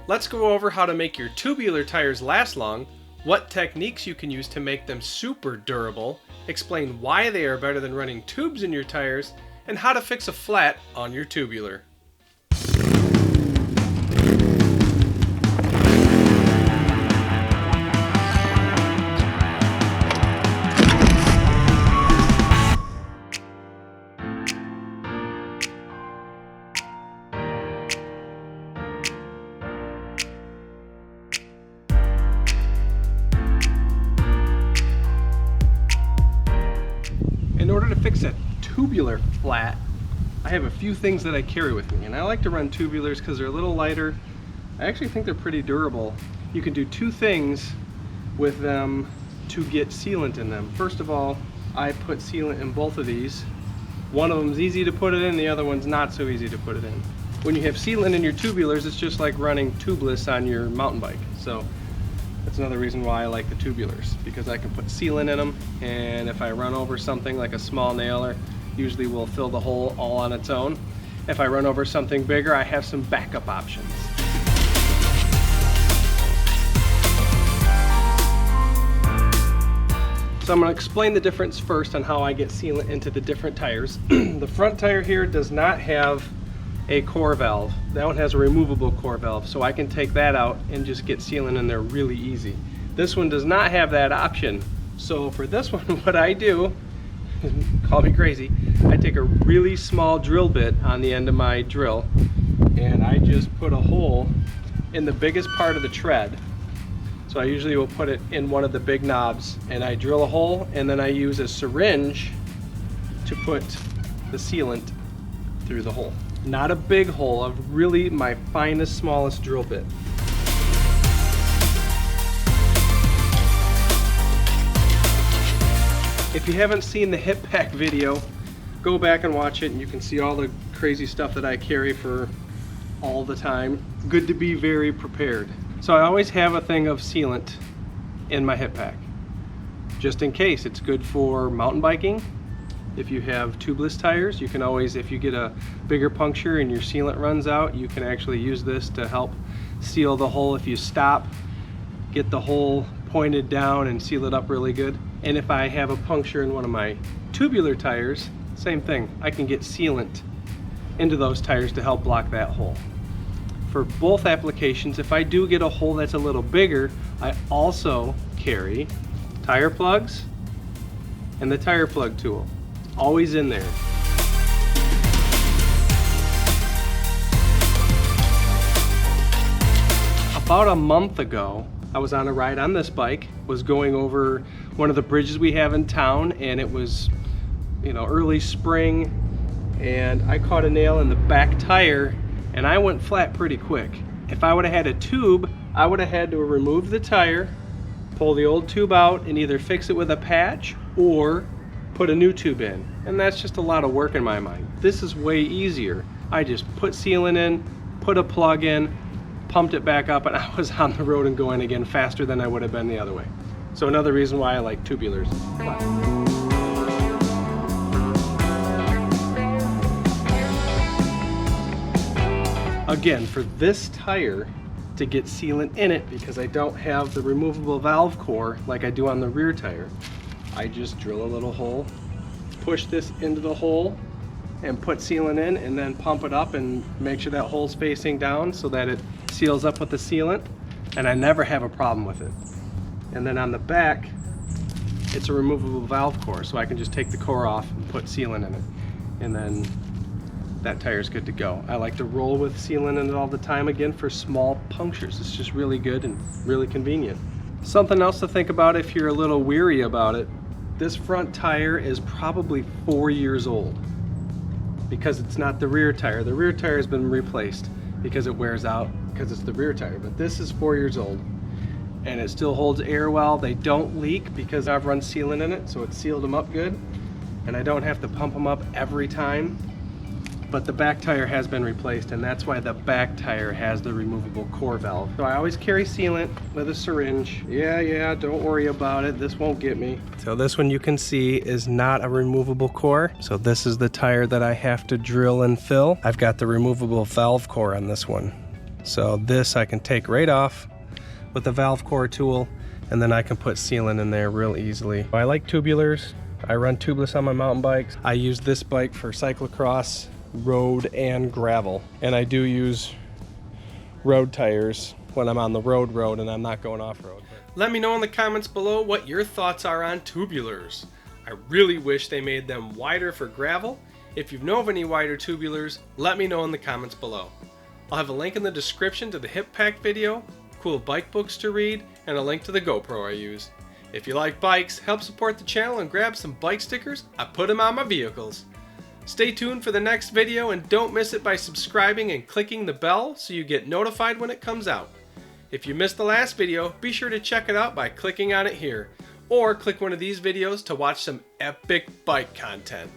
Let's go over how to make your tubular tires last long, what techniques you can use to make them super durable, explain why they are better than running tubes in your tires, and how to fix a flat on your tubular. In order to fix a tubular flat, I have a few things that I carry with me, and I like to run tubulars because they're a little lighter. I actually think they're pretty durable. You can do two things with them to get sealant in them. First of all, I put sealant in both of these. One of them is easy to put it in, the other one's not so easy to put it in. When you have sealant in your tubulars, it's just like running tubeless on your mountain bike. So that's another reason why I like the tubulars, because I can put sealant in them, and if I run over something like a small nailer, usually will fill the hole all on its own. If I run over something bigger, I have some backup options. So I'm going to explain the difference first on how I get sealant into the different tires. The front tire here does not have a core valve. That one has a removable core valve, so I can take that out and just get sealant in there really easy. This one does not have that option. So for this one, what I do, call me crazy, I take a really small drill bit on the end of my drill and I just put a hole in the biggest part of the tread. So I usually will put it in one of the big knobs, and I drill a hole, and then I use a syringe to put the sealant through the hole. Not a big hole, of really my finest, smallest drill bit. If you haven't seen the hip pack video, go back and watch it and you can see all the crazy stuff that I carry for all the time. Good to be very prepared. So I always have a thing of sealant in my hip pack, just in case. It's good for mountain biking. If you have tubeless tires, you can always, if you get a bigger puncture and your sealant runs out, you can actually use this to help seal the hole. If you stop, get the hole pointed down and seal it up really good. And if I have a puncture in one of my tubular tires, same thing. I can get sealant into those tires to help block that hole. For both applications, if I do get a hole that's a little bigger, I also carry tire plugs and the tire plug tool. Always in there. About a month ago, I was on a ride on this bike, was going over one of the bridges we have in town, and it was, early spring, and I caught a nail in the back tire and I went flat pretty quick. If I would have had a tube, I would have had to remove the tire, pull the old tube out, and either fix it with a patch or put a new tube in. And that's just a lot of work in my mind. This is way easier. I just put sealant in, put a plug in, pumped it back up, and I was on the road and going again faster than I would have been the other way. So another reason why I like tubulars. Again, for this tire to get sealant in it, because I don't have the removable valve core like I do on the rear tire, I just drill a little hole, push this into the hole, and put sealant in, and then pump it up and make sure that hole's facing down so that it seals up with the sealant, and I never have a problem with it. And then on the back, it's a removable valve core, so I can just take the core off and put sealant in it, and then that tire's good to go. I like to roll with sealant in it all the time, again, for small punctures. It's just really good and really convenient. Something else to think about if you're a little weary about it, this front tire is probably 4 years old because it's not the rear tire. The rear tire has been replaced because it wears out because it's the rear tire, but this is 4 years old and it still holds air well. They don't leak because I've run sealant in it, so it sealed them up good, and I don't have to pump them up every time. But the back tire has been replaced, and that's why the back tire has the removable core valve. So I always carry sealant with a syringe. Yeah, don't worry about it. This won't get me. So this one you can see is not a removable core. So this is the tire that I have to drill and fill. I've got the removable valve core on this one. So this I can take right off with the valve core tool, and then I can put sealant in there real easily. I like tubulars. I run tubeless on my mountain bikes. I use this bike for cyclocross, road, and gravel. And I do use road tires when I'm on the road and I'm not going off-road. Let me know in the comments below what your thoughts are on tubulars. I really wish they made them wider for gravel. If you know of any wider tubulars, let me know in the comments below. I'll have a link in the description to the hip pack video, cool bike books to read, and a link to the GoPro I used. If you like bikes, help support the channel and grab some bike stickers. I put them on my vehicles. Stay tuned for the next video and don't miss it by subscribing and clicking the bell so you get notified when it comes out. If you missed the last video, be sure to check it out by clicking on it here, or click one of these videos to watch some epic bike content.